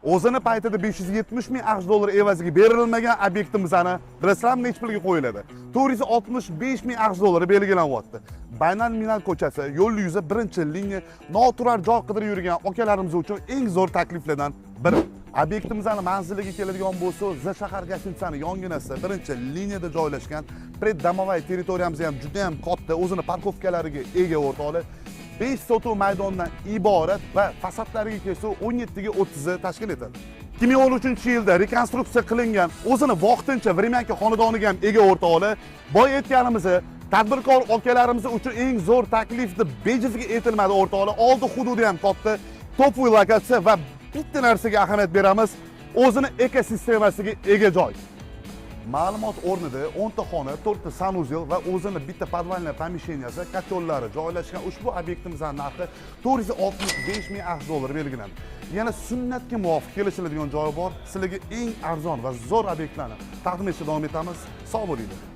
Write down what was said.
O'zini paytida 570 ming AQSh dollari evaziga berilmagan obyektimizni bilasizlarmi nech pulga qo'yiladi? 465 ming AQSh dollari belgilanyapti. Baynal Minal ko'chasi, yo'l yuzi birinchi liniya noturar joy qidirib yurgan akalarimiz uchun eng zo'r takliflardan biri. Obyektimizni manziliga keladigan bo'lsa, Z shahar gastitsani yonginasida birinchi liniyada joylashgan preddomovay territoriyamiz ham juda ham katta, o'zini parkovkalariga ega o'rtoqlar. 5 sotuv maydondan iborat va fasadlariga kelsa 17 ga 30 tashkil etadi. 2013-yilda rekonstruksiya qilingan, o'zini vaqtincha Vremenka xonadoniga ham ega o'rtoqlar. Boy aytganimiz tadbirkor akalarimiz uchun eng zo'r taklifni bejizga aytilmadi o'rtoqlar. Oldi hududi ham katta, top-uy lokatsiya va bitta narsaga ahamiyat beramiz, o'zini ekosistemasiga ega joy. Ma'lumot o'rnida 10 ta xona, 4 ta sanuzel va o'zini bitta podvalniy pomisheniyasi, kotyollari joylashgan ushbu obyektimizning narxi 465 ming AQSh dollari belgilandi. Yana sunnatga muvofiq kelishiladigan joyi bor. Sizlarga eng arzon va zo'r obyektlarni taqdim etishda davom etamiz. Sog' bo'linglar.